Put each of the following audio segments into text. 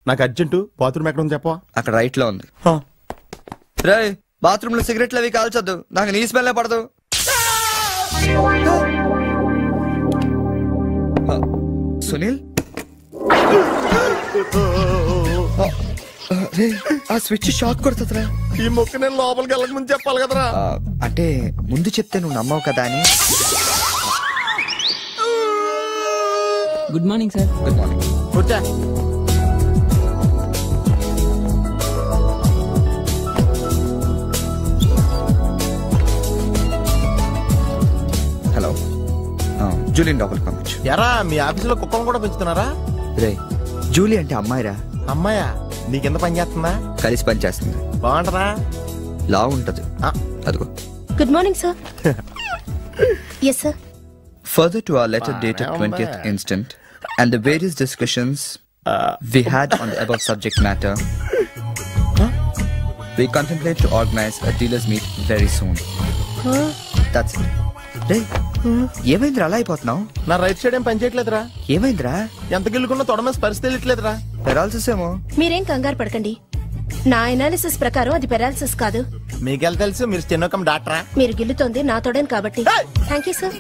నాకు urgent bathroom ఎక్కడ ఉంది చెప్పవా? అక్కడ రైట్ లో ఉంది. రే బాత్రూమ్ లో సిగరెట్లు అవి కాల్చొద్దు, నాకు నీ స్మెల్ పడదు. సునీల్ ఆ స్విచ్ షాక్ కొడుతుందిరా. ఈ మొక్క నేను లోపలికి వెళ్ళక ముందు చెప్పాలి కదరా. అంటే ముందు చెప్తే నువ్వు నమ్మవు కదా అని. Good morning sir. Good morning. కూర్చో. హలో, జూలియన్ లోపలికి పంపించు. ఎరా మీ ఆఫీసులో కుక్కలు కూడా పెంచుతున్నారా? రే జూలీ అంటే అమ్మాయిరా. అమ్మాయా? నీ కింద పని చేస్తుందా? కలిసి పని చేస్తుంది. బాగుంటదా? లా ఉంటది. అదిగో. Good morning sir. Yes sir. Further to our letter dated 20th instant and the various discussions we had on the above subject matter, we contemplate to organize a dealers meet very soon. That's it. Hey, ఏమైందిరా అలా అయిపోతున్నావు? నా right side ఏం పని చేయట్లేదురా. ఏమైందిరా? ఎంత గిల్లుకున్నా తొడమే స్పర్శ తెలియట్లేదురా. Paralysis ఏమో. మీరేం కంగారు పడకండి, నా అనాలిసిస్ ప్రకారం అది పెరాలసిస్ కాదు. మీకెళ్ళ తెలుసు, మీరు చిన్నకం డాక్టరా? మీరు గిల్లుతోంది నా తోడని కాబట్టి. Thank you sir.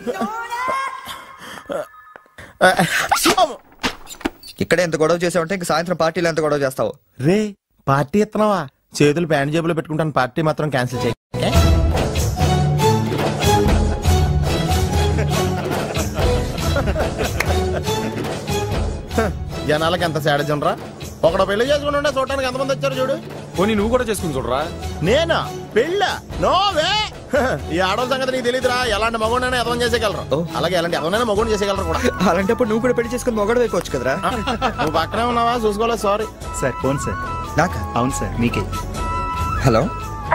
ఇక్కడ ఎంత గొడవ చేసావంటే ఇంక సాయంత్రం పార్టీలో ఎంత గొడవ చేస్తావు? రే పార్టీ ఇస్తున్నావా? చేతులు ప్యాంట్ జేబులో పెట్టుకుంటాను, పార్టీ మాత్రం క్యాన్సిల్ చేయి. జనాలకి ఎంత సాడజం రా. ఒకడు పెళ్లి చేసుకుంటుంటే చూడటానికి ఎంతమంది వచ్చారు చూడు. పోనీ నువ్వు కూడా చేసుకుని చూడరా. నేనా పెళ్ళ? నోవే. ఈ ఆడవాళ్ళ సంగతి నీకు తెలియదురా. ఎలాంటి మగోడైనా ఎదవం చేసేయగలరు, అలాగే ఎలాంటి ఎదవనైనా మగోడు చేసేయగలరు కూడా. అలాంటప్పుడు నువ్వు కూడా పెళ్లి చేసుకుని మొగడు అయిపోవచ్చు కదరా. నువ్వు పక్కనే ఉన్నావా? చూసుకోలేదు. Sorry sir. Phone sir. నాకా? అవును సార్, మీకే. హలో.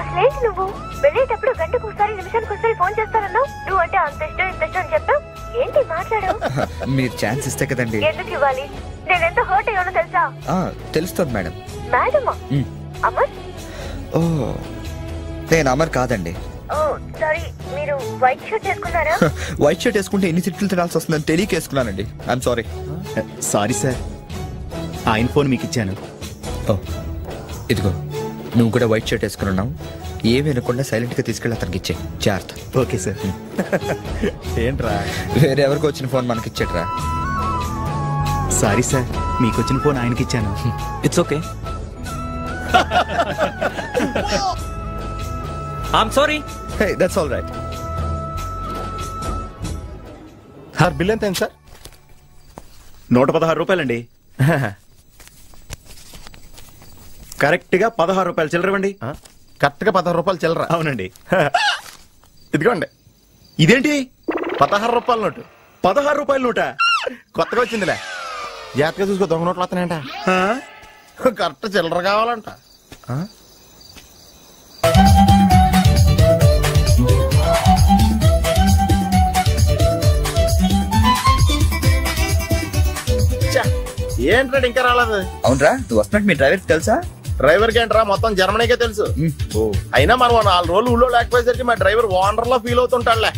అసలేంటి నువ్వు వెళ్ళేటప్పుడు గంటకు ఒకసారి నిమిషానికి ఒకసారి ఫోన్ చేస్తానన్నావు. నువ్వు అంటే అంత ఇష్టం ఇంత ఇష్టం అని చెప్తావు. ఏంటి మాట్లాడావు? మీరు ఛాన్స్ ఇస్తే కదండి. ఎందుకు ఇవ్వాలి? నేను ఎంత హర్ట్ అయ్యానో తెలుసా? తెలుస్తుంది మేడం. మేడమా? అమర్? ఓ నేను అమర్ కాదండి. ఓ సారీ, మీరు వైట్ షర్ట్ వేసుకున్నారా? వైట్ షర్ట్ వేసుకుంటే ఎన్ని తిట్లు తినాల్సి వస్తుందని తెలియక వేసుకున్నానండి. I'm sorry. సారీ సార్, ఆయన ఫోన్ మీకు ఇచ్చాను. ఓ ఇదిగో, నువ్వు కూడా వైట్ షర్ట్ వేసుకుని ఉన్నావు. ఏమి వినకుండా సైలెంట్ గా తీసుకెళ్ళి అతనికి ఇచ్చే. జాగ్రత్త. Okay sir. ఏంట్రా వేరే ఎవరికి వచ్చిన ఫోన్ మనకి ఇచ్చేట్రా. సారీ సార్, మీకు వచ్చిన ఫోన్ ఆయనకి ఇచ్చాను. It's okay. I'm sorry. Hey that's all right. Sir bill ఎంత సార్? 116 రూపాయలండి. కరెక్ట్ గా 16 రూపాయలు చిల్లరవండి. కరెక్ట్ గా 16 రూపాయలు చిల్లర? అవునండి. ఇదిగోండి. ఇదేంటి? 16 రూపాయల నోటు. 16 రూపాయల నోట? కొత్తగా వచ్చిందిలే. జాగ్రత్తగా చూసుకో, దొంగ నోట్లు వస్తున్నాయంట. కరెక్ట్ చిల్లర కావాలంట. ఏంట్రా ఇంకా రాలేదు? అవునరా, నువ్వు వస్తున్నట్టు మీ డ్రైవర్ తెలుసా? డ్రైవర్ కి ఏంట్రా, మొత్తం జర్మనీకే తెలుసు. అయినా మనం 4 రోజులు ఊళ్ళో లేకపోయేసరికి మా డ్రైవర్ ఓనర్ లా ఫీల్ అవుతుంటాడులే.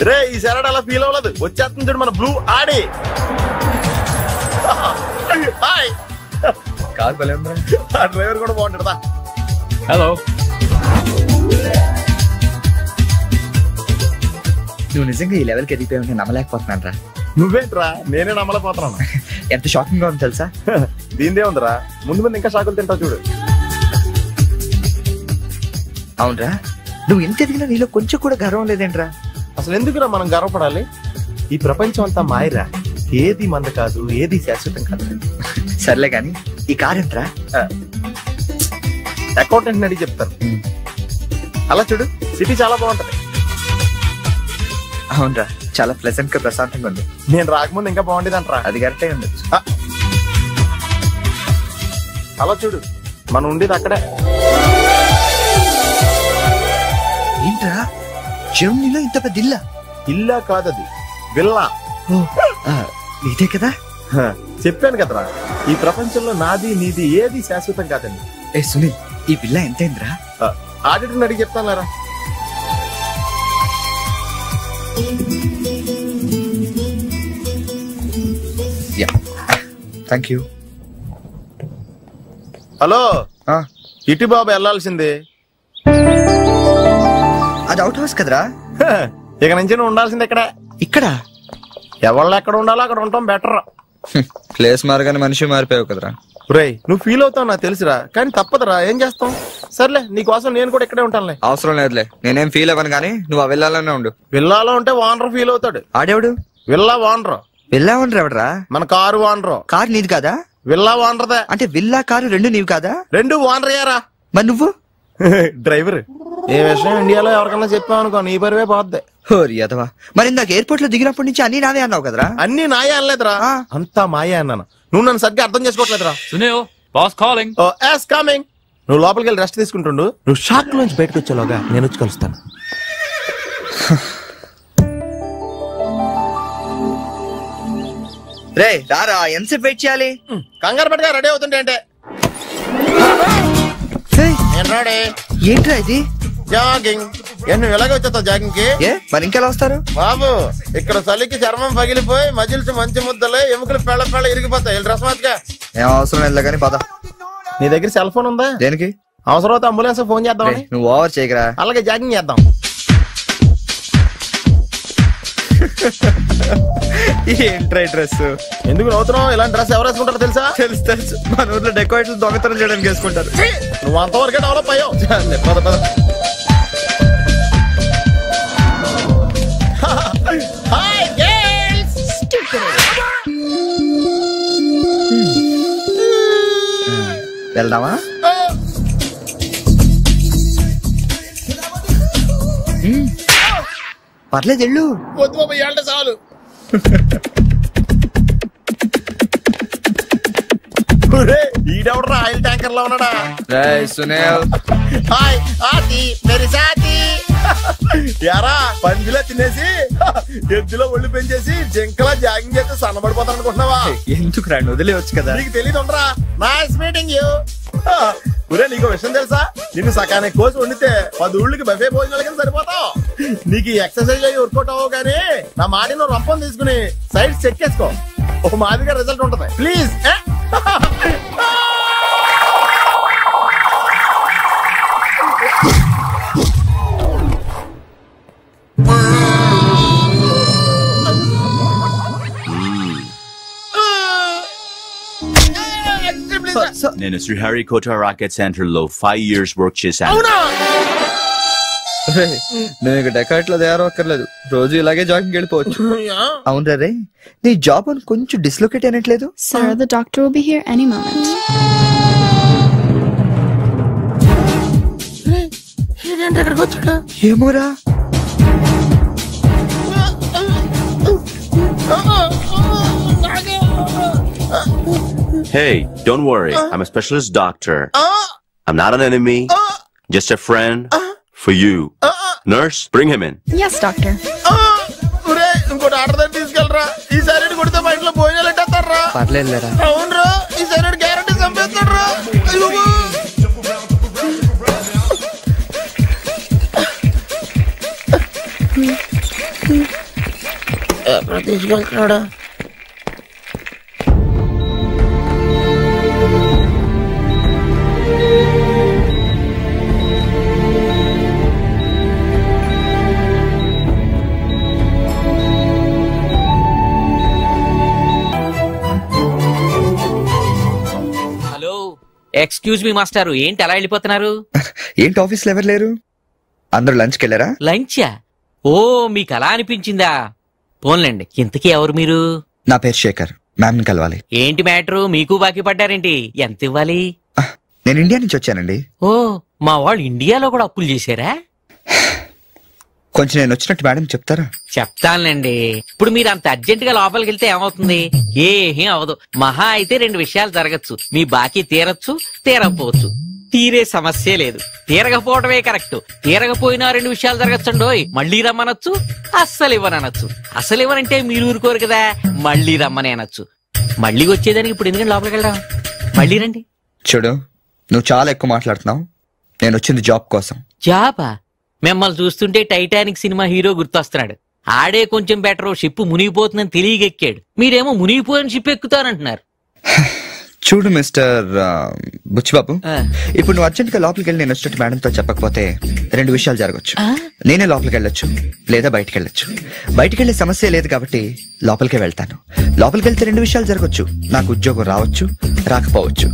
రే ఈ సరడ్ అలా ఫీల్ అవ్వలేదు, వచ్చేస్తుంది చూడు మన బ్లూ ఆడి. హాయ్. కాదు భలే ఉందా? ఆ డ్రైవర్ కూడా బాగుంటాడా? హలో. నువ్వు నిజంగా ఈ లెవెల్కి ఎదిగిపోయావు, నేను నమ్మలేకపోతున్నాను రా. నువ్వేంట్రా, నేనే నమ్మలేకపోతున్నాను. ఎంత షాకింగ్ గా ఉంది తెలుసా? దీనిదే ఉందిరా, ముందు ముందు ఇంకా షాకులు తింటావు చూడు. అవునరా, నువ్వు ఎంత ఎదిగినా నీలో కొంచెం కూడా గర్వం లేదేంట్రా? అసలు ఎందుకురా మనం గర్వపడాలి? ఈ ప్రపంచం అంతా మాయరా, ఏది మంద కాదు, ఏది శాశ్వతం కాదు. సర్లే గాని ఈ కార్ ఎంతరా? అకౌంటెంట్ అడిగి చెప్తాను. అలా చూడు, సిటీ చాలా బాగుంటది. అవునరా, చాలా ప్లెజెంట్ గా ప్రశాంతంగా ఉంది. నేను రాకముందు ఇంకా బాగుండేది అంటరా. అది కరెక్టే ఉండొచ్చు. అలా చూడు, మనం ఉండేది అక్కడే. ఏంట్రా, జర్మనీలో ఇంత పెద్ద ఇల్లా? ఇల్లా కాదది, విల్లా. ఇదే కదా చెప్పాను కదరా, ఈ ప్రపంచంలో నాది నీది ఏది శాశ్వతం కాదండి. ఏ సునీల్, ఈ పిల్ల ఎంతైందిరా? ఆడిటర్ అడిగి చెప్తాను లేరా. Thank you. హలో ఆ, ఇటు బాబు వెళ్ళాల్సింది. అది అవుట్ హౌస్ కదరా. హ, ఇక నుంచి నువ్వు ఉండాల్సింది ఇక్కడ. ఇక్కడ ఎవళ్ళు ఎక్కడ ఉండాలో అక్కడ ఉండటం బెటర్. ప్లేస్ మారగానే మనిషి మారిపోయావు కదరా. రేయ్ నువ్వు ఫీల్ అవుతావు నాకు తెలుసురా, కానీ తప్పదురా, ఏం చేస్తాం. సర్లే నీకోసం నేను కూడా ఇక్కడే ఉంటానులే. అవసరం లేదులే, నేనేం ఫీల్ అవ్వను కానీ నువ్వు ఆ విల్లాలోనే ఉండు. విల్లాలో ఉంటే వానర్ ఫీల్ అవుతాడు. ఆడేవుడు విల్లా వానరు విల్లా ఉండరు ఎవడరా? మన కారు వానరు. కారు నీది కాదా? విల్లా వానరదే. అంటే విల్లా కారు రెండు నీవి కాదా? రెండు వానర్ అయ్యారా. మరి నువ్వు డ్రైవర్. ఏ విషయం ఇండియాలో ఎవరికన్నా చెప్పావు అనుకో నీ పరివే పోద్ది. హోరి అదవా. మరి ఇందాక ఎయిర్పోర్ట్ లో దిగినప్పటి నుంచి అన్ని నావే అన్నావు కదరా. అన్ని నాయే అనలేదురా, అంతా మాయే అన్నాను. నువ్వు నన్ను సరిగ్గా అర్థం చేసుకోవట్లేదురా. Sunil, boss calling. ఓ యాస్ కమింగ్. నువ్వు లోపలికి వెళ్ళి రెస్ట్ తీసుకుంటుండు. నువ్వు షాక్ నుంచి బయటకు వచ్చేలోగా నేను వచ్చి కలుస్తాను. రే రారా, ఎంతసేపు వెయిట్ చేయాలి? కంగారు పట్టుగా రెడీ అవుతుంటే అంటే నేను రెడీ. ఏంట్రా ఇది? జాగింగ్. నువ్వు ఎలాగ వచ్చేస్తావు జాగింగ్ కి? ఏ మరి ఇంకెలా వస్తారు బాబు? ఇక్కడ చలికి చర్మం పగిలిపోయి మజిల్స్ మంచి ముద్దలే, ఎముకలు పెళ్ళ పెళ్ళ ఇరిగిపోతాయి. డ్రెస్ మార్చుగా. ఏం అవసరం లేదు కానీ పద. నీ దగ్గర సెల్ ఫోన్ ఉందా? దేనికి? అవసరం అయితే అంబులెన్స్ ఫోన్ చేద్దాం. నువ్వు ఓవర్ చేయకరా. అలాగే జాగింగ్ చేద్దాం. ఏంట్రా డ్రెస్? ఎందుకు నవ్వుతున్నావు? ఇలాంటి డ్రెస్ ఎవరు వేసుకుంటారో తెలుసా? తెలుసు తెలుసు, మన ఊర్లో డెకోరేట్లు దొంగతనం చేయడానికి వేసుకుంటారు. నువ్వు అంతవరకే డెవలప్ అయ్యావు. పద పద. Hi girls. వెళ్దామా? పర్లేదు వెళ్ళు. వద్దు బాబు, ఇవాళ చాలు. ఈడెవడరా ఆయిల్ ట్యాంకర్ లో ఉన్నాడా? సునీల్. హాయ్ ఆతి మేరీ సాతి. యారా పందిలా తినేసి ఎద్దులో ఒళ్ళు పెంచేసి జింకలా జాగింగ్ చేస్తే సన్నబడిపోతాను అనుకుంటున్నావా? ఎందుకు రాండి, వదిలేవచ్చు కదా. నీకు తెలియదు ఉండరా. Nice meeting you. ఒరే నీకు విషయం తెలుసా? నిన్ను సకానికి కోసి వండితే 10 ఊళ్ళకి బఫే భోజనాలకి సరిపోతావు. నీకు ఈ ఎక్సర్సైజ్ అయ్యి వర్కౌట్ అవ్వవు కానీ నా మాడి నువ్వు రంపం తీసుకుని సైడ్ చెక్ చేసుకో. ఒక మాదిరిగా రిజల్ట్ ఉంటది. ప్లీజ్. నేను శ్రీహరికోట రాకెట్ సెంటర్ లో 5 years వర్క్ చేశాను. నేను ఇక డెకాట్ లో తయారక్కర్లేదు, రోజు ఇలాగే జాగింగ్ వెళ్ళిపోవచ్చు. అవును రే, నీ జాబ్ అని కొంచెం dislocate అయినట్లేదు? Sir, the doctor will be here any moment. ఏమోరా. Hey, don't worry. I'm a specialist doctor. I'm not an enemy. Just a friend for you. Nurse, bring him in. Yes, doctor. ఇంకోటి order తీసుకెళ్ళరా. ఈసారి కొడితే మా ఇంట్లో భోజనాలు ఎట్టేస్తారా? పర్లేదురా. అవునరా, ఈసారి guarantee చంపేస్తారా? తీసుకెళ్తున్నాడా? ఎక్స్క్యూజ్ మీ మాస్టారు, ఏంటి అలా వెళ్ళిపోతున్నారు? ఏంటి ఆఫీస్ లో ఎవరు లేరు? అందరూ లంచ్కి వెళ్ళారా? లంచా? ఓ మీకు అలా అనిపించిందా? పోన్లేండి, ఇంతకీ ఎవరు మీరు? నా పేరు శేఖర్, మ్యామ్ ని కలవాలి. ఏంటి మ్యాటరు? మీకు బాకీ పడ్డారేంటి? ఎంత ఇవ్వాలి? నేను ఇండియా నుంచి వచ్చానండి. ఓ మా వాళ్ళు ఇండియాలో కూడా అప్పులు చేశారా? కొంచెం నేను వచ్చినట్టు మేడం చెప్తారా? చెప్తానులేండి. ఇప్పుడు మీరు అంత అర్జెంట్ గా లోపలికి వెళ్తే ఏమవుతుంది? ఏం అవదు. మహా అయితే 2 విషయాలు జరగచ్చు. మీ బాకీ తీరచ్చు, తీరకపోవచ్చు. తీరే సమస్య లేదు, తీరకపోవడమే కరెక్ట్. తీరకపోయినా 2 విషయాలు జరగచ్చండోయ్. మళ్ళీ రమ్మనొచ్చు, అస్సలు ఇవ్వనొచ్చు. అసలు ఇవ్వనంటే మీరు ఊరుకోరు కదా, మళ్ళీ రమ్మని అనొచ్చు. మళ్ళీ వచ్చేదానికి ఇప్పుడు ఎందుకంటే లోపలికి వెళ్దాం. మళ్ళీ రండి. చూడు, నువ్వు చాలా ఎక్కువ మాట్లాడుతున్నావు. నేను వచ్చింది జాబ్ కోసం. జాబా? మిమ్మల్ని చూస్తుంటే టైటానిక్ సినిమా హీరో గుర్తొస్తున్నాడు. ఆడే కొంచెం బెటర్, షిప్ మునిగిపోతుందని తెలియగెక్కాడు. మీరేమో మునిగిపోయిన షిప్ ఎక్కుతానంటున్నారు. చూడు మిస్టర్ బుచ్చిబాబు, ఇప్పుడు నువ్వు అర్జెంట్ గా లోపలికి వెళ్ళి నేను వచ్చినట్టు మేడంతో చెప్పకపోతే రెండు విషయాలు జరగచ్చు. నేనే లోపలికి వెళ్ళొచ్చు, లేదా బయటికి వెళ్ళొచ్చు. బయటికి వెళ్ళే సమస్య లేదు కాబట్టి లోపలికే వెళ్తాను. లోపలికి వెళ్తే రెండు విషయాలు జరగచ్చు. నాకు ఉద్యోగం రావచ్చు, రాకపోవచ్చు.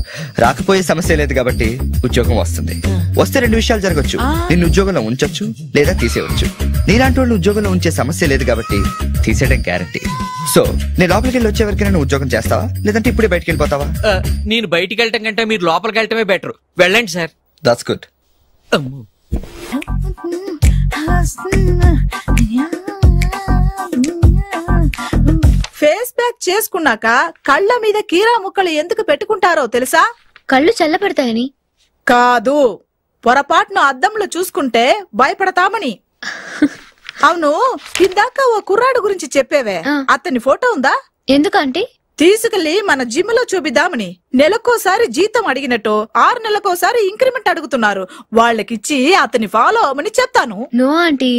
రాకపోయే సమస్య లేదు కాబట్టి ఉద్యోగం వస్తుంది. వస్తే రెండు విషయాలు జరగచ్చు. నిన్ను ఉద్యోగంలో ఉంచొచ్చు, లేదా తీసేయవచ్చు. నీలాంటి వాళ్ళు ఉద్యోగంలో ఉంచే సమస్య లేదు కాబట్టి తీసేయడం గ్యారంటీ. సో నేను లోపలికి వెళ్ళి వచ్చే వరకు నేను ఉద్యోగం చేస్తావా, లేదంటే ఇప్పుడే బయటికి వెళ్ళిపోతావా? నేను బయటికి వెళ్ళటం కంటే మీరు లోపలికి వెళ్ళటమే బెటర్. వెళ్ళండి sir. That's good. Face pack చేసుకున్నాక కళ్ళ మీద కీరా ముక్కలు ఎందుకు పెట్టుకుంటారో తెలుసా? కళ్ళు చల్లబడతాయని కాదు, పొరపాటును అద్దంలో చూసుకుంటే భయపడతామని. అవును, ఇందాక ఓ కుర్రాడు గురించి చెప్పేవే, అతని ఫోటో ఉందా? ఎందుకంటే తీసుకెళ్లి మన జిమ్ లో చూపిద్దామని. నెలకోసారి జీతం అడిగినట్టు 6 నెలకోసారి ఇంక్రిమెంట్ అడుగుతున్నారు. వాళ్ళకిచ్చి అతని ఫాలో అవ్వమని చెప్తాను. నో ఆంటీ,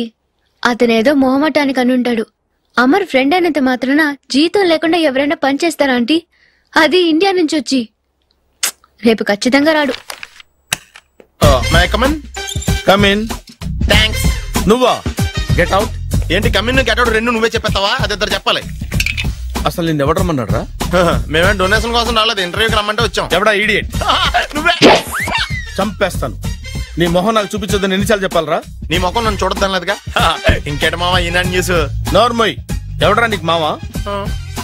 అతనేదో మొహమాటానికి అనుంటాడు. అమర్ ఫ్రెండ్ అయినంత మాత్రాన జీతం లేకుండా ఎవరైనా పనిచేస్తారా ఆంటీ? అది ఇండియా నుంచి వచ్చి. రేపు ఖచ్చితంగా రాడు. నువ్వా? Get out. ఏంటి కమిన్ గెట్ అవుట్ రెండు నువ్వే చెప్పేస్తావా? అది ఇద్దరు చెప్పాలి. అసలు నేను ఎవరు రమ్మన్నాడు రా? మేమే డొనేషన్ కోసం రాలేదు, ఇంటర్వ్యూకి రమ్మంటే వచ్చాం. ఎవడా ఈడియట్? నువ్వే. చంపేస్తాను. నీ మొహం నాకు చూపించొద్దని ఎన్నిసార్లు చెప్పాలరా? నీ ముఖం నన్ను చూడద్దనలేదుగా. ఇంకేట మామ ఈనాడు న్యూస్. నోర్మోయ్, ఎవడరా నీకు మావా?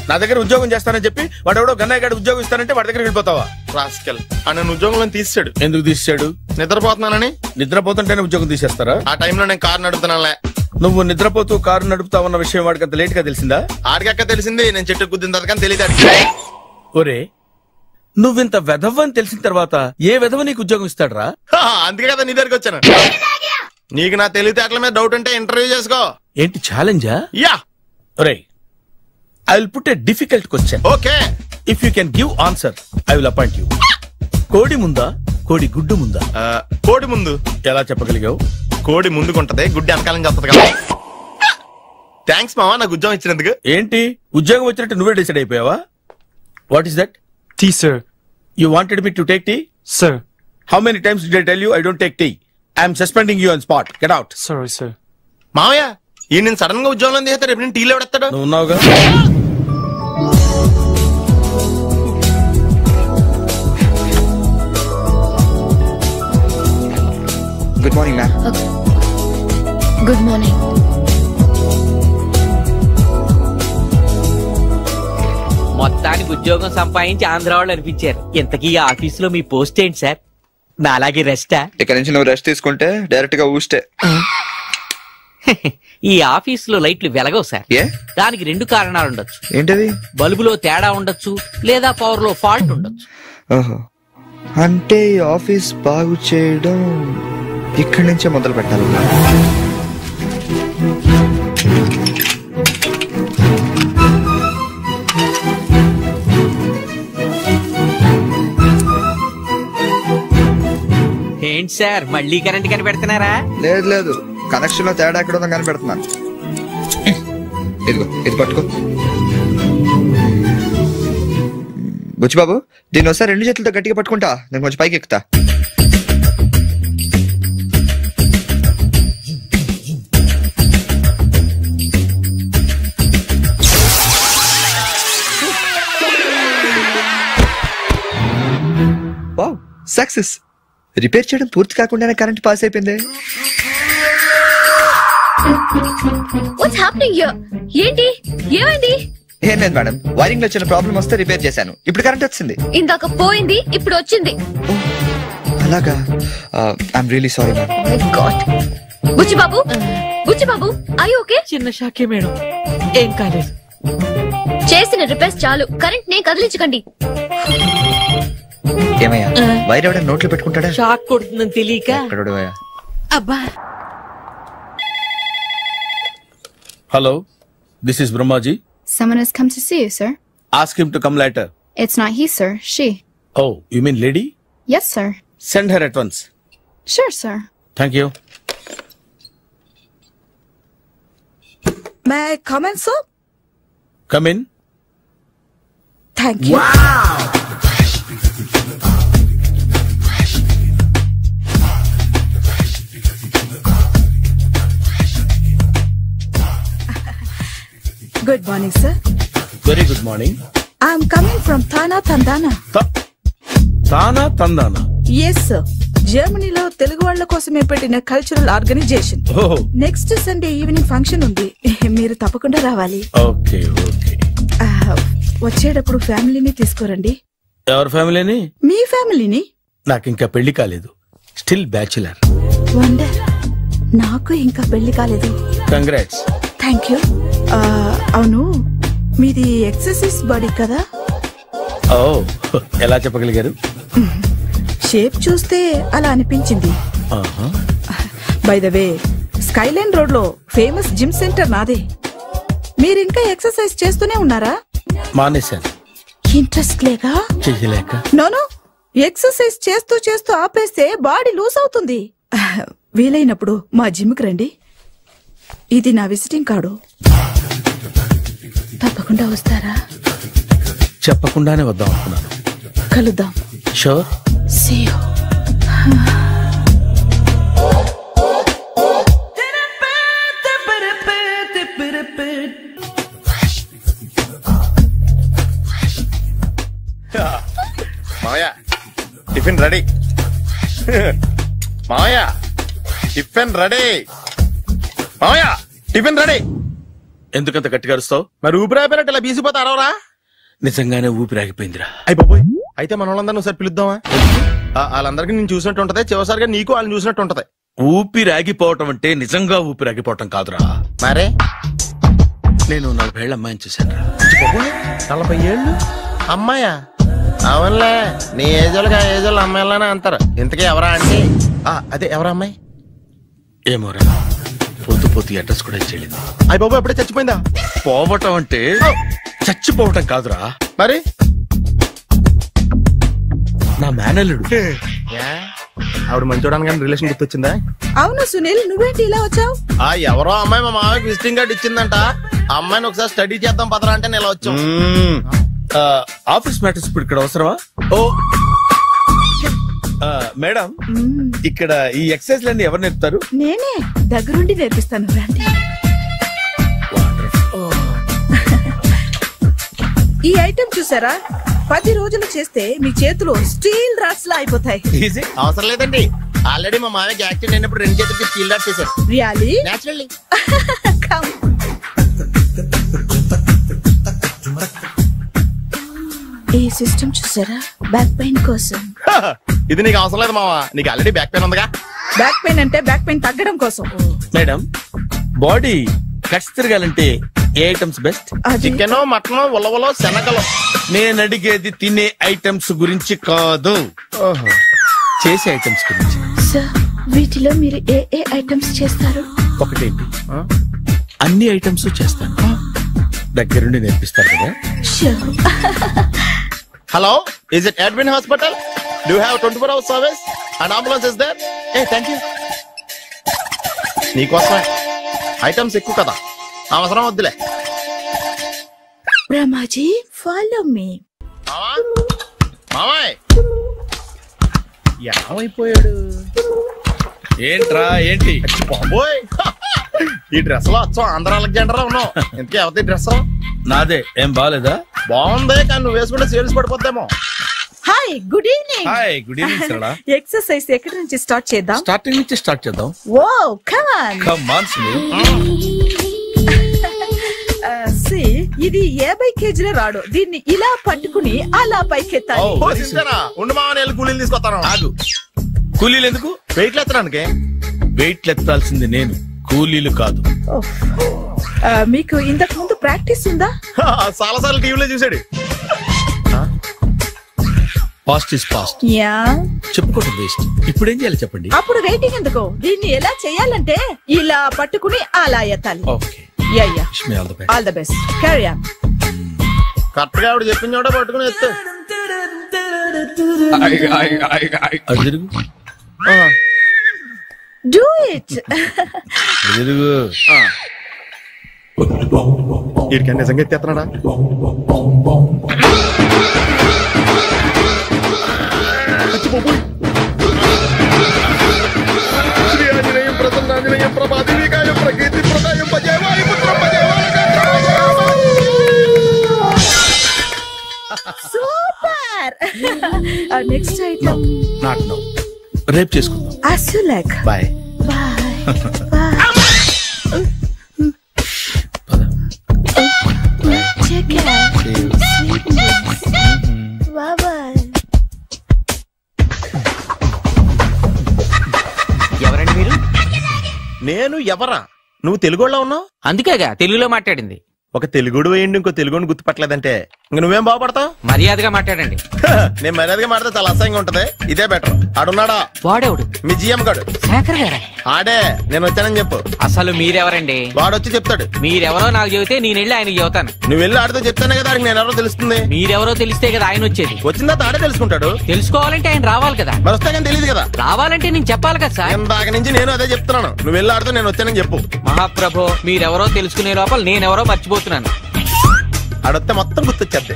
నా దగ్గర ఉద్యోగం చేస్తానని చెప్పి వాడెవడో గన్నయ్య గారి ఉద్యోగం ఇస్తానంటే వాడి దగ్గర వెళ్ళిపోతావా? రాస్కెల్. నన్ను ఉద్యోగంలో తీసాడు. ఎందుకు తీసాడు? నిద్రపోతున్నానని. నిద్రపోతుంటేనే ఉద్యోగం తీసేస్తారా? ఆ టైంలో నేను కారు నడుపుతున్నానులే. నువ్వు నిద్రపోతూ కారు నడుపుతావన్న విషయం వాడికి అంత లేట్ గా తెలిసిందా? ఆడికక్క తెలిసింది, నేను చెట్టు గుద్దిన తర్వాత కానీ తెలియదు. ఒరే, నువ్వింత వెధవని తెలిసిన తర్వాత ఏ వెధవ నీకు ఉద్యోగం ఇస్తాడరా? అందుకే కదా నీ దగ్గరికి వచ్చాను. నీకు నా తెలివితేటల మీద డౌట్ ఉంటే ఇంటర్వ్యూ చేసుకో. ఏంటి ఛాలెంజా? యా. ఒరే, I will put a difficult question. Okay. If you can give answer I will appoint you. కోడి ముందా, కోడి గుడ్డు ముందా? కోడి ముందు. ఎలా చెప్పగలిగావు? కోడి ముందుకుంటది, గుడ్డి వెనకాలం చేస్తుంది కదా. థ్యాంక్స్ మావా నాకు ఉద్యోగం ఇచ్చినందుకు. ఏంటి ఉద్యోగం వచ్చినట్టు నువ్వే డిసైడ్ అయిపోయావా? What is that? Tea, sir. You wanted me to take tea? Sir. How many times did I tell you I don't take tea? I am suspending you on spot. Get out. Sorry, sir. మావయ్య ఈ నేను sudden గా ఉద్యోగంలో తీస్తే రేపు నేను టీలో ఎవడెత్తాడు? నువ్వు ఉన్నావుగా. Good morning ma'am. Good morning. మొత్తానికి ఉద్యోగం సంపాదించి ఆంధ్ర వాళ్ళు అనిపించారు. ఇంతకీ ఆఫీస్ లో మీ పోస్ట్ ఏంటి సార్? నాలాగే రెస్టా? ఇక్కడ నుంచి నువ్వు రెస్ట్ తీసుకుంటే డైరెక్ట్ గా ఊస్తే. ఈ ఆఫీస్ లో లైట్లు వెలగవు సార్. ఏ? దానికి 2 కారణాలు ఉండొచ్చు. ఏంటది? బల్బులో తేడా ఉండొచ్చు, లేదా పవర్ లో ఫాల్ట్ ఉండొచ్చు. ఓహో, అంటే ఈ ఆఫీస్ బాగు చేయడం ఇక్కడి నుంచే మొదలు పెట్టాలి. ఏంటి సార్ మళ్ళీ కరెంట్ కనిపెడుతున్నారా? లేదు లేదు, కనెక్షన్ లో తేడా ఎక్కడ ఉందని కనిపెడుతున్నాను. ఇదిగో ఇది పట్టుకో. బుచ్చిబాబు, దీన్ని ఒకసారి 2 చేతులతో గట్టిగా పట్టుకుంటా, నేను కొంచెం పైకి ఎక్కుతా. Wow, success. రిపేర్ చేయడం పూర్తి కాకుండానే కరెంట్ పాస్ అయిపోయింది. What's happening here? ఏంటి ఏమైంది? ఏం లేదు మేడం, వైరింగ్ లో చిన్న ప్రాబ్లం వస్తే రిపేర్ చేశాను. ఇప్పుడు కరెంట్ వచ్చింది. ఇందాక పోయింది, ఇప్పుడు వచ్చింది. అలాగా? I'm really sorry ma'am. My God. Buchibabu, Buchibabu, are you okay? చిన్న షాకే మేడం, ఏం కాలేదు. చేసిన రిపేర్స్ చాలు, కరెంట్ నే కదిలించకండి. ఏమయ్యా, వైర్ ఎవడ నోట్లో పెట్టుకుంటాడా? షాక్ కొడుతుందని తెలియక. అబ్బా. Hello, this is Brahmaji. Someone has come to see you, sir. Ask him to come later. It's not he, sir. She. Oh, you mean lady? Yes, sir. Send her at once. Sure, sir. Thank you. May I come in, sir? Come in. Thank you. Wow. morning, sir. Very good morning. I'm coming from Thana Tandana. Thana Tandana? Yes, sir. జర్మనీలో తెలుగు వాళ్ళ కోసమే పెట్టిన cultural organisation. Next Sunday evening function ఉంది, మీరు తప్పకుండా రావాలి. Okay okay. వచ్చేటప్పుడు ఫ్యామిలీని తీసుకురండి. ఎవరి ఫ్యామిలీని? మీ ఫ్యామిలీని. నాకు ఇంకా పెళ్లి కాలేదు, స్టిల్ బ్యాచులర్. వండర్, నాకు ఇంకా పెళ్లి కాలేదు. కంగ్రాట్స్. Thank you. అవును, మీది ఎక్సర్సైజ్ బాడీ కదా? ఓ, ఎలా చెప్పగలిగారు? షేప్ చూస్తే అలా అనిపించింది. By the way, Skyline road లో ఫేమస్ జిమ్ సెంటర్ నాదే. మీరింకా ఎక్సర్సైజ్ చేస్తూనే ఉన్నారా? మానేశాను. ఇంట్రెస్ట్ లేక? చెయ్యలేక. నోను, ఎక్సర్సైజ్ చేస్తూ చేస్తూ ఆపేస్తే బాడీ లూజ్ అవుతుంది. వీలైనప్పుడు మా జిమ్ కి రండి. ఇది నా విజిటింగ్ కార్డు. తప్పకుండా వస్తారా? చెప్పకుండానే వద్దాం అనుకున్నాను. కలుద్దాం. షూర్. See you. మావయ్య, టిఫిన్ రెడీ. మావయ్య, టిఫిన్ రెడీ. మావయ్య, టిఫిన్ రెడీ. ఎందుకంత గట్టిగా అరుస్తావు? మరి ఊపిరి అయిపోయినట్టు ఇలా బీసిపోతే అరవరా? నిజంగానే ఊపిరాగిపోయిందిరా. అయిపోయి అయితే మన వాళ్ళందరినీ ఒకసారి పిలుద్దామా? వాళ్ళందరికీ నేను చూసినట్టు ఉంటది, చివరిసారిగా నీకు వాళ్ళని చూసినట్టు ఉంటది. ఊపిరాగిపోవటం అంటే నిజంగా ఊపిరాగిపోవటం కాదురా. మరే నేను 40 ఏళ్ల అమ్మాయిని చూశాను. 40 ఏళ్ళు అమ్మాయా? అవునులే, నీ ఏజోళ్ళకి ఆ ఏజోళ్ళు అమ్మాయిలానే అంటారు. ఇంతకీ ఎవరా అంటే? అదే ఎవరా అమ్మాయి? ఏమోరా, పోతూ పోతూ అడ్రస్ కూడా చెల్లింది. అయ్య బాబు, ఎప్పుడే చచ్చిపోయిందా? పోవటం అంటే చచ్చిపోవటం కాదురా. మరి నా మేనల్లుడు. ఆవిడ మంచోడానికి రిలేషన్ గుర్తొచ్చిందా? అవును సునీల్, నువ్వేంటి ఇలా వచ్చావు? ఎవరో అమ్మాయి మా మామయ్యకి విజిటింగ్ కార్డు ఇచ్చిందంట. ఆ అమ్మాయిని ఒకసారి స్టడీ చేద్దాం పదరా అంటే నేను ఇలా వచ్చాం. ఆఫీస్ మ్యాటర్స్ ఇప్పుడు ఇక్కడ అవసరమా? ఓ మేడం, ఇక్కడ ఈ ఎక్సర్సైజ్ లన్నీ ఎవరు నేర్పుతారు? నేనే దగ్గరుండి నేర్పిస్తాను, రండి. ఈ ఐటెం చూసారా? 10 రోజులు చేస్తే మీ చేతులు స్టీల్ రాట్స్ లా అయిపోతాయి. అవసరం లేదండి, ఆల్రెడీ మా మామయ్యకి యాక్సిడెంట్ అయినప్పుడు 2 చేతులకి స్టీల్ రాట్స్ చేశారు. రియల్లీ? నేచురల్లీ. ఈ సిస్టమ్ చూసారా? బ్యాక్ పెయిన్ కోసం. ఇది నీకు అవసరం లేదు మావా, నీకు ఆల్రెడీ బ్యాక్ పెయిన్ ఉందిగా. బ్యాక్ పెయిన్ అంటే బ్యాక్ పెయిన్ తగ్గడం కోసం. మేడం, బాడీ కట్స్ తిరగాలంటే ఏ ఐటమ్స్ బెస్ట్? చికెన్, మటన్, ఉలవలో, శనగలు. నేను అడిగేది తినే ఐటమ్స్ గురించి కాదు, చేసే ఐటమ్స్ గురించి. సార్, వీటిలో మీరు ఏ ఏ ఐటమ్స్ చేస్తారు? ఒకటేంటి, అన్ని ఐటమ్స్ చేస్తాను. దగ్గరుండి నేర్పిస్తారు కదా. Hello, is it admin hospital? Do have 24 hours service and ambulance is there? Thank you. నీకోసమే ఐటమ్స్ ఎక్కువ కదా, అవసరం వద్దులే. Brahmaji, follow me. మామాయ్ ఏమైపోయాడు? ఏంట్రా ఏంటి? బాబోయ్, ఈ డ్రెస్ లో వచ్చాం ఆంధ్ర అలెగ్జాండర్ ఉన్నావు. ఇంతకీ ఎవరి డ్రెస్? నాదే. ఏం బాగాలేదా? బాగుంది, కానీ నువ్వు వేసుకుంటే సేల్స్ పడిపోద్దేమో. Hi, good evening. Hi, good evening Sarala. Exercise ఎక్కడి నుంచి స్టార్ట్ చేద్దాం? స్టార్టింగ్ నుంచి స్టార్ట్ చేద్దాం. Oh come on. Come on Sunil. ఇది 50 కేజీల రాడు. దీన్ని ఇలా పట్టుకుని అలా పైకెత్తాలి. ఉండు మామ, నేను కూలీలు తీసుకొస్తాను. ఆగు, కూలీలు ఎందుకు? వెయిట్లు ఎత్తడానికి. వెయిట్లు ఎత్తాల్సింది నేను, కూలీలు కాదు. మీకు ఇంతకు ముందు ప్రాక్టీస్ ఉందా? చాలా సార్లు టీవీలో చూసాడు. Past is past. యా, చెప్పుకోవడం వేస్ట్. ఇప్పుడు ఏం చేయాలి చెప్పండి. అప్పుడు వెయిటింగ్ ఎందుకు? దీన్ని ఎలా చేయాలంటే ఇలా పట్టుకుని అలా ఎత్తాలి. Okay, ya ya, all the best. Carry on. Correct గా ఆవిడ చెప్పిన చోట పట్టుకుని ఎత్తు. Do it. వీడికి నిజంగా ఎత్తేస్తున్నాడా? శ్రీ ఆంజనేయం ప్రసన్నాంజనేయం ప్రభాదేవికాయం ప్రకీర్తి ప్రదాయం భజే వాయుపుత్రం భజే వాయుపుత్రం. నెక్స్ట్ ఐటమ్ నాట్ నో, రేపు చేసుకుందాం. as you like. Bye. Take care. Bye. ఎవరండి మీరు? నేను ఎవరా? నువ్వు తెలుగులో ఉన్నావు, అందుకేగా తెలుగులో మాట్లాడింది. ఒక తెలుగుడు వేయండి, ఇంకో తెలుగుని గుర్తుపట్టలేదంటే ఇంక నువ్వేం బాగుపడతావు? మర్యాదగా మాట్లాడండి. నేను మర్యాదగా మాట్లాడితే చాలా అసహ్యంగా ఉంటది. ఇదే బెటర్. ఆడున్నాడా? వాడేవుడు? మీ జిఎం గాడు. శేఖర్ గారా? ఆడే. నేను వచ్చానని చెప్పు. అసలు మీరెవరండి? వాడొచ్చి చెప్తాడు. మీరెవరో నాకు చెబితే నేను వెళ్ళి ఆయనకి చెబుతాను. నువ్వు వెళ్ళి ఆడితో చెప్తానే కదా నేను ఎవరో తెలుస్తుంది. మీరెవరో తెలిస్తే కదా ఆయన వచ్చేది. వచ్చిందా ఆడే తెలుసుకుంటాడు. తెలుసుకోవాలంటే ఆయన రావాలి కదా. మరి వస్తే కానీ తెలియదు కదా. రావాలంటే నేను చెప్పాలి కదా సార్. ఇందాక నుంచి నేను అదే చెప్తున్నాను. నువ్వు వెళ్ళి ఆడితో నేను వచ్చానని చెప్పు. మహాప్రభు, మీరెవరో తెలుసుకునే లోపల నేనెవరో మర్చిపోతున్నాను. ఆడొస్తే మొత్తం గుర్తొచ్చేద్ది.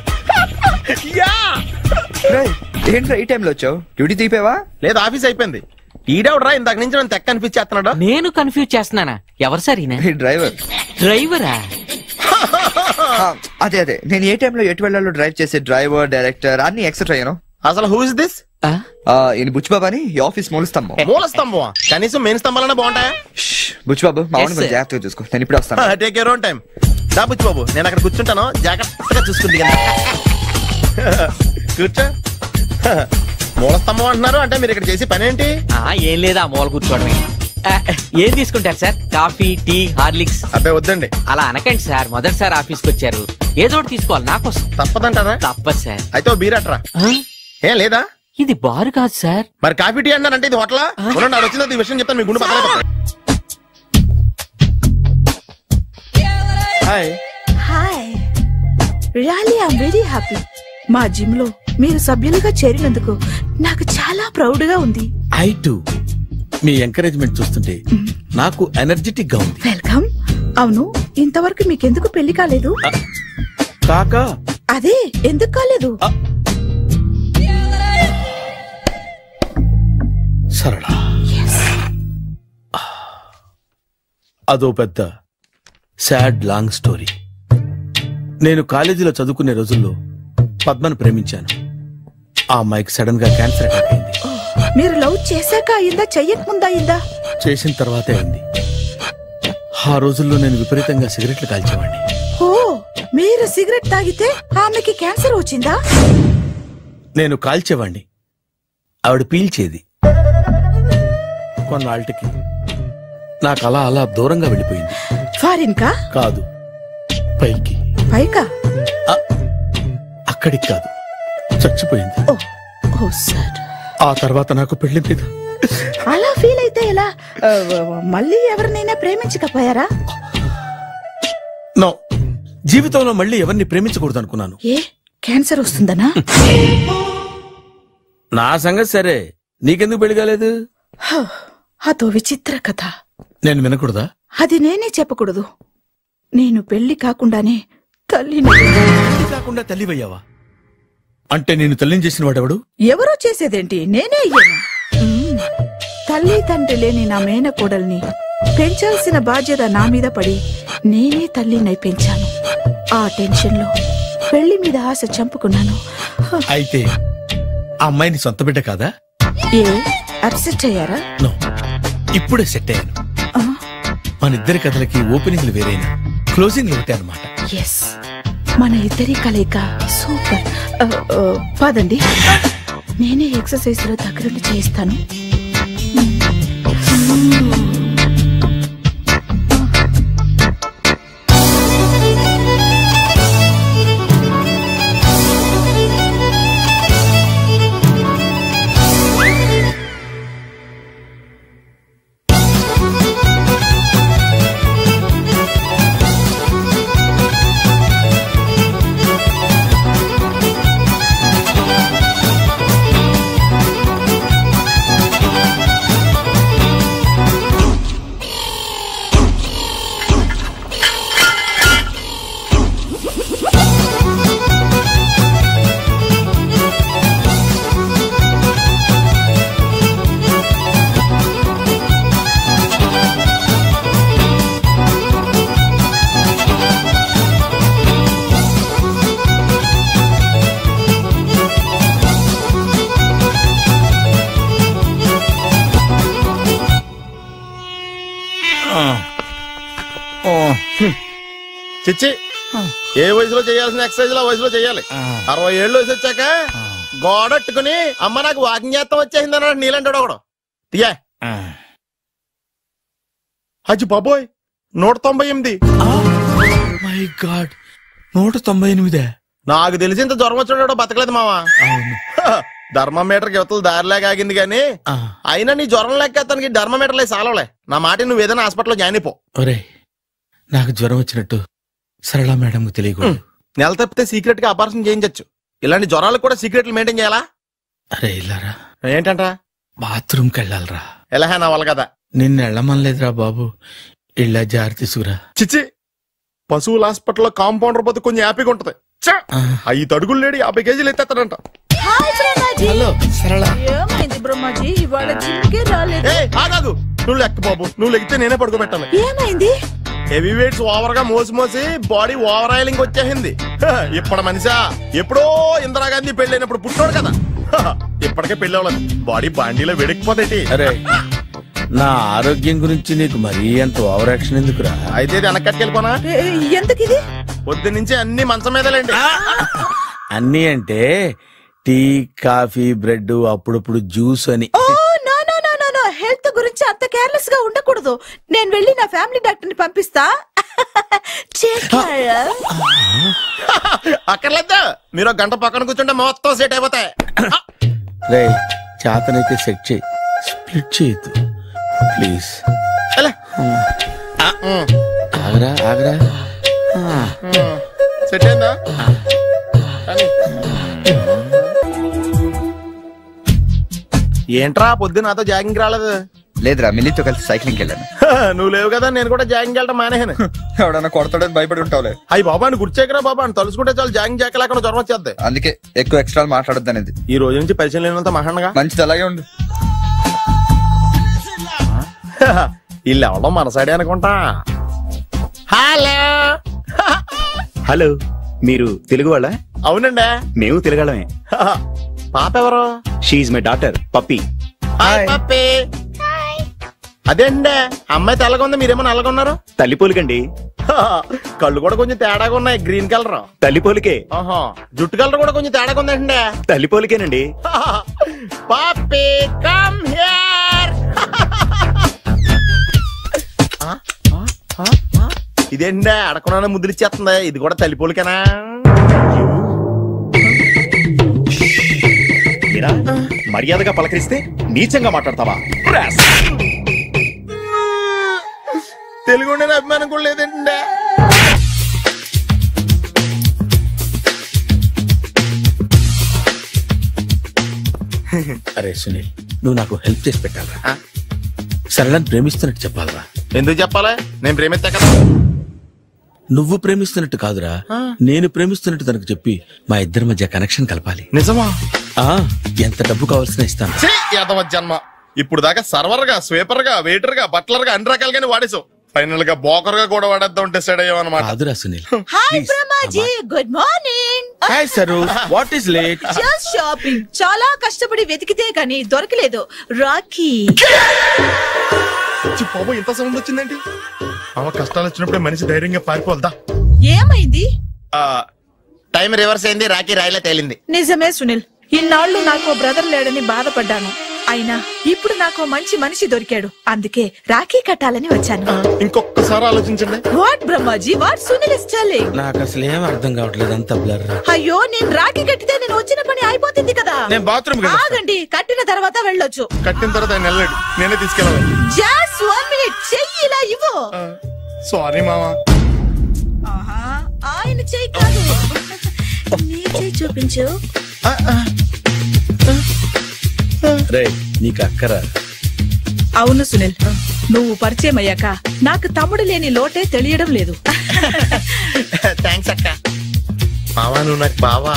ఏంట్రా ఈ టైంలో వచ్చావు? డ్యూటీ తీపేవా? లేదు, ఆఫీస్ అయిపోయింది. ఈడెవడరా ఇందాక నుంచి నన్ను తెక్క అనిపించేస్తున్నాడు. నేను కన్ఫ్యూజ్ చేస్తున్నానా? ఎవరు సార్ ఈయన? డ్రైవర్. డ్రైవరా? అదే అదే, నేను ఏ టైంలో ఎటు వెళ్ళాలో డ్రైవ్ చేసే డ్రైవర్, డైరెక్టర్ అన్ని ఎక్సెట్రా. యూనో. అసలు హూ ఇస్ దిస్? ఈయన బుచ్చిబాబు అని, ఈ ఆఫీస్ మూల స్తంభం. మూల స్తంభం? కనీసం మెయిన్ స్తంభాలనే బాగుంటాయా? బుచ్చిబాబు, మా వాడిని కొంచెం జాగ్రత్తగా చూసుకో. నేను ఇప్పుడు వస్తాను. Take your own time. దా బుచ్చిబాబు, నేను అక్కడ కూర్చుంటాను, జాగ్రత్తగా చూసుకుంది. కూర్చో. మూల స్తంభం అంటున్నారు అంటే మీరు ఇక్కడ చేసి పని ఏంటి? ఏం లేదా, మూల కూర్చోవడమే. ఏం తీసుకుంటారు సార్? Coffee, tea, Horlicks? అబ్బాయి వద్దండి. అలా అనకండి సార్, మొదటిసారి ఆఫీస్కి వచ్చారు, ఏదో ఒకటి తీసుకోవాలి నా కోసం. తప్పదంటారా? తప్పదు సార్. అయితే ఓ బీర్ అట్రా. ఏం లేదా? ఇది బారు కాదు సార్. మరి కాఫీ టీ అన్నారంటే ఇది హోటలా? నాకు వచ్చింది ఈ విషయం చెప్తాను, మీ గుండె పక్కన. Hi. Really I'm very happy. మా జిమ్ లో మీరు సభ్యులుగా చేరినందుకు నాకు చాలా ప్రౌడ్ గా ఉంది. I to. మీ ఎంకరేజ్మెంట్ చూస్తుంటే నాకు ఎనర్జెటిక్ గా ఉంది. వెల్కమ్. అవును, ఇంతవరకు మీకెందుకు పెళ్లి కాలేదు? కాకా. అదే, ఎందుకు కాలేదు? సరళ, అదో పెద్ద సాడ్ లాంగ్ స్టోరీ. నేను కాలేజీలో చదువుకునే రోజుల్లో పద్మను ప్రేమించాను. ఆ అమ్మాయికి సడన్ గా క్యాన్సర్ అటాక్ అయింది. మీరు లవ్ చేశాక అయిందా, చెయ్యక ముందా అయిందా? చేసిన తర్వాతే అయింది. ఆ రోజుల్లో నేను విపరీతంగా సిగరెట్లు కాల్చేవాడిని. ఓ, మీరు సిగరెట్ తాగితే ఆమెకి క్యాన్సర్ వచ్చిందా? నేను కాల్చేవాణ్ణి, ఆవిడ పీల్చేది. కొన్నాళ్ళకి నాకు అలా అలా దూరంగా వెళ్ళిపోయింది. ఫారిన్ కా? కాదు, పైకి. పైకా? అక్కడికి కాదు, చచ్చిపోయింది. ఓ సార్. ఆ తర్వాత నాకు పెళ్లి మీద. అలా ఫీల్ అయితే ఎలా? మళ్ళీ ఎవరినైనా ప్రేమించకపోయారా? నో, జీవితంలో మళ్ళీ ఎవరిని ప్రేమించకూడదు అనుకున్నాను. ఏ, క్యాన్సర్ వస్తుందనా? నా సంగతి సరే, నీకెందుకు పెళ్లి కాలేదు? అదో విచిత్ర కథ. నేను వినకూడదా? అది నేనే చెప్పకూడదు. నేను పెళ్లి కాకుండానే తల్లిని. పెళ్లి కాకుండా తల్లివయ్యావా? అంటే నేను తల్లిని చేసిన వాడెవడు? ఎవరో చేసేదేంటి, నేనే అయ్యాను. తల్లి తండ్రి లేని నా మేనకోడల్ని పెంచాల్సిన బాధ్యత నా మీద పడి నేనే తల్లినై పెంచాను. ఆ టెన్షన్ లో పెళ్లి మీద ఆశ చంపుకున్నాను. అయితే ఆ అమ్మాయిని సొంత బిడ్డ కాదా? ఏ, అప్సెట్ అయ్యారా? నో, ఇప్పుడే సెట్ అయ్యాను. మన ఇద్దరి కథలకి ఓపెనింగ్లు వేరైనా క్లోజింగ్లు ఒకటే అన్నమాట. ఎస్, మన ఇద్దరి కలయిక సూపర్. పదండి, నేనే ఎక్సర్సైజ్ లో దగ్గరుండి చేయిస్తాను. చిచ్చి ఏ వయసులో చేయాల్సిన ఎక్సర్సైజ్ ఆ వయసులో చేయాలి. 60 ఏళ్ళు వయసు వచ్చాక గోడట్టుకుని అమ్మ నాకు వాకింగ్ చేస్తాం వచ్చేసింది అన్నాడు నీలంటాడు ఒకడు. తీయా అచ్చి బాబోయ్ 198. My God 198. నాకు తెలిసి ఇంత జ్వరం వచ్చాడో బతకలేదు మావా. ధర్మమీటర్ యువతలు దారిలాగా ఆగింది గాని అయినా నీ జ్వరం లెక్క అతనికి ధర్మమీటర్లే సాలవలే. నా మాట నువ్వు ఏదైనా హాస్పిటల్లో జాయిన్ అయిపో. ఒరే నాకు జ్వరం వచ్చినట్టు సరళ మేడం తెలియకూడదు. నెల తప్పితే సీక్రెట్ గా ఆపరేషన్ చేయించచ్చు. ఇలాంటి జ్వరాలకు కూడా సీక్రెట్లు మెయింటైన్ చేయాలా? అరే ఇల్లారా ఏంటంట? బాత్రూమ్కి వెళ్ళాలరా. ఎలాహే నా వాళ్ళ కదా. నిన్ను వెళ్ళమనలేదురా బాబు. ఇళ్ళ జారి తీసుకురా. చిచ్చి పశువుల హాస్పిటల్లో కాంపౌండర్ బతు కొంచెం హ్యాపీగా ఉంటది. 5 అడుగులు లేడి 50 కేజీలు ఎత్తేస్తాడంట. హలో సరళ. ఏమైంది బ్రహ్మాజీ ఇవాళ జిమ్కే రాలేదు? ఆగాదు నువ్వు లెక్క బాబు. నువ్వు లెక్కితే నేనే పడుకోబెట్టాలి. ఏమైంది? హెవీ వెయిట్స్ ఓవర్ గా మోసి మోసి బాడీ ఓవర్ ఆయిలింగ్ వచ్చేసింది. ఇప్పుడు మనిషా ఎప్పుడో ఇందిరాగాంధీ పెళ్ళైనప్పుడు పుట్టాడు కదా. ఇప్పటికే పెళ్లి అవ్వలేదు. బాడీ బాండీలో వెడికిపోతాయి. అరే నా ఆరోగ్యం గురించి నీకు మరీ అంత ఓవర్ యాక్షన్ ఎందుకురా? అయితే ఇది వెనక్కట్టుకెళ్ళిపోనా? ఎందుకు ఇది? పొద్దు నుంచి అన్ని మంచం మీదలేండి. అన్ని అంటే టీ కాఫీ బ్రెడ్ అప్పుడప్పుడు జ్యూస్ అని. హెల్త్ గురించి అంత కేర్లెస్ గా ఉండకూడదు. నేను వెళ్ళి నా ఫ్యామిలీ డాక్టర్ ని పంపిస్తా. అక్కర్లేదు. మీరు 1 గంట పక్కన కూర్చుంటే మొత్తం సెట్ అయిపోతాయి. రే చేతనైతే సెట్ చేయి. స్ప్లిట్ చేయొద్దు ప్లీజ్. ఆగరా ఆగరా. సెట్ అయిందా? ఏంట్రా పొద్దు నాతో జాగింగ్ రాలేదు? లేదురా మిల్లీతో కలిసి సైక్లింగ్ వెళ్ళాను. నువ్వు లేవు కదా నేను కూడా జాగింగ్ వెళ్ళడం మానేహాను. ఎవడన్నా కొడతాడని భయపడి ఉంటావులే. అయ్యి బాబా అని గుర్చేకరా బాబా అని తలుసుకుంటే చాలు జాగింగ్ చేయలేకుండా జ్వరం వచ్చేద్ది. అందుకే ఎక్కువ ఎక్స్ట్రా మాట్లాడొద్దు అనేది. ఈ రోజు నుంచి పరిచయం లేనంత మహాన్గా మంచిది అలాగే ఉండు. వీళ్ళు ఎవడో మన సైడే అనుకుంటా. హలో హలో మీరు తెలుగు వాళ్ళ? అవునండి మేము తెలుగాళ్ళమే. పాప ఎవరు? షీఈ్ మై డాటర్ పప్పి. అదేండి అమ్మాయి తెల్లగా ఉంది మీరేమో నల్లగా ఉన్నారు. తల్లిపోలికండి. కళ్ళు కూడా కొంచెం తేడాగా ఉన్నాయి. Green colour. తల్లిపోలికే. జుట్టు కలర్ కూడా కొంచెం తేడాగా ఉందండి. తల్లిపోలికేనండి. పాపి కమ్ హియర్. ఇదేంటి అడగకుండా ముద్రిచ్చేస్తుంది. ఇది కూడా తల్లిపోలికేనా? మర్యాదగా పలకరిస్తే నీచంగా మాట్లాడతావా? తెలుగు అభిమానం కూడా లేదండి. అరే సునీల్ నువ్వు నాకు హెల్ప్ చేసి పెట్టాలరా. సరళని ప్రేమిస్తున్నట్టు చెప్పాలరా. ఎందుకు చెప్పాలా? నేను ప్రేమిస్తా కదా. నువ్వు ప్రేమిస్తున్నట్టు కాదురా, నేను ప్రేమిస్తున్నట్టు తనకు చెప్పి మా ఇద్దరి మధ్య కనెక్షన్ కలపాలి. నిజమా? ఎంత డబ్బు కావాల్సిన ఇస్తాను. జన్మ ఇప్పుడు దాకా సర్వర్ గా, స్వీపర్ గా, వెయిటర్ గా, బట్లర్ గా అన్ని రకాలుగానే వాడేసావు. ఫైనల్ గా బోకర్ గా కూడా వాడేద్దాం డిసైడ్ అయ్యామన్నమాట. కాదురా Sunil. Hi Brahmaji, good morning. Hi sir, what is late? Just shopping. చాలా కష్టపడి వెతికితే గానీ దొరకలేదు. రాఖీ. బాబు ఇంత సౌండ్ వచ్చిందేంటి? అమ్మ కష్టాలు వచ్చినప్పుడే మనిషి ధైర్యంగా పారిపోదా. ఏమైంది? టైం రివర్స్ అయింది. రాఖీ రాయిలా తేలింది. నిజమే సునీల్, ఇన్నాళ్ళు నాకు బ్రదర్ లేడని బాధపడ్డాను. అయినా ఇప్పుడు నాకు మంచి మనిషి దొరికాడు. అందుకే రాఖీ కట్టాలని వచ్చాను. ఇంకొకసారి ఆలోచించండి. What Brahmaji, what Sunil is telling? నాకు అసలు ఏం అర్థం కావట్లేదు, అంత బ్లర్. అయ్యో, నేను రాఖీ కట్టితే నేను వచ్చిన పని అయిపోతుంది కదా. నేను బాత్రూమ్ ఆగండి, కట్టిన తర్వాత వెళ్ళొచ్చు. కట్టిన తర్వాత ఆయన వెళ్ళాడు, నేనే తీసుకెళ్ళాలి. జస్ట్ 1 minute, చెయ్యి ఇలా ఇవ్వు. సారీ మామా. ఆయన చెయ్యి కాదు, నీ చెయ్యి చూపించు. రే నీకు అక్కరా? అవును సునీల్, నువ్వు పరిచయం అయ్యాక నాకు తమ్ముడు లేని లోటే తెలియడం లేదు. థ్యాంక్స్ అక్క. మావా నువ్వు నాకు బావా.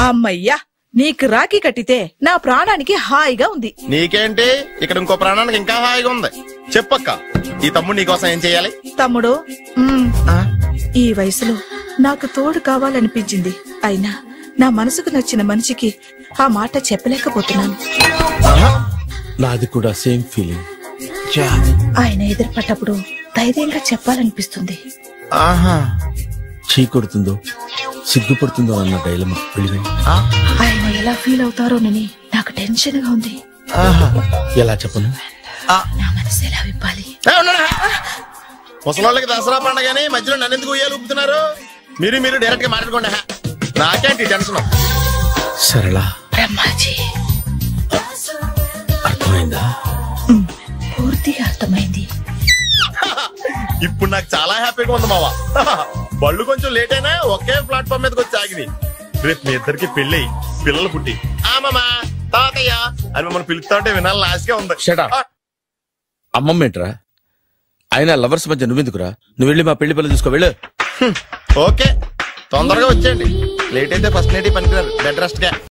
అమ్మయ్యా, నీకు రాఖీ కట్టితే నా ప్రాణానికి హాయిగా ఉంది. నీకేంటి, ఇక్కడ ఇంకో ప్రాణానికి ఇంకా హాయిగా ఉంది. చెప్పక్క, ఈ తమ్ముడు నీకోసం ఏం చెయ్యాలి? తమ్ముడు, ఈ వయసులో నాకు తోడు కావాలనిపించింది. అయినా నా మనసుకు నచ్చిన మనిషికి ఆ మాట చెప్పలేకపోతున్నాను. నాది కూడా సేమ్ ఫీలింగ్. ఆయన ఎదురుపడ్డప్పుడు ధైర్యంగా చెప్పాలనిపిస్తుంది. చీ కొడుతుందో సిగ్గుపడుతుందో అన్న డైలమా వెళ్ళి ఆయన ఎలా ఫీల్ అవుతారోనని నాకు టెన్షన్ గా ఉంది. ఎలా చెప్పను? నా మనసు ఎలా విప్పాలి? ముసలోళ్ళకి దసరా పండగని మధ్యలో నన్ను ఎందుకు ఉయ్యాలు ఊపుతున్నారు? మీరు డైరెక్ట్ గా మాట్లాడుకోండి. నాకేంటి టెన్షన్? సరళా, బ్రహ్మాజీ అర్థమైందా? పూర్తిగా అర్థమైంది. ఇప్పుడు నాకు చాలా హ్యాపీగా ఉంది మావా. బళ్ళు కొంచెం లేట్ అయినా ఒకే ప్లాట్ఫామ్ మీదకి వచ్చి ఆగినాయి. రేపు మీ ఇద్దరికి పెళ్ళి పిల్లలు పుట్టి ఆమమ్మా తాతయ్య అని మమ్మల్ని పిలుస్తా ఉంటే వినాలని ఆశగా ఉంది. అమ్మమ్మ ఏంట్రా? అయినా లవర్స్ మధ్య నువ్వెందుకురా? నువ్వు వెళ్ళి మా పెళ్లి పిల్లలు చూసుకో వెళ్ళు. ఓకే, తొందరగా వచ్చేయండి. లేట్ అయితే ఫస్ట్ నైట్ పనికిరారు. బెడ్ రెస్ట్ గా.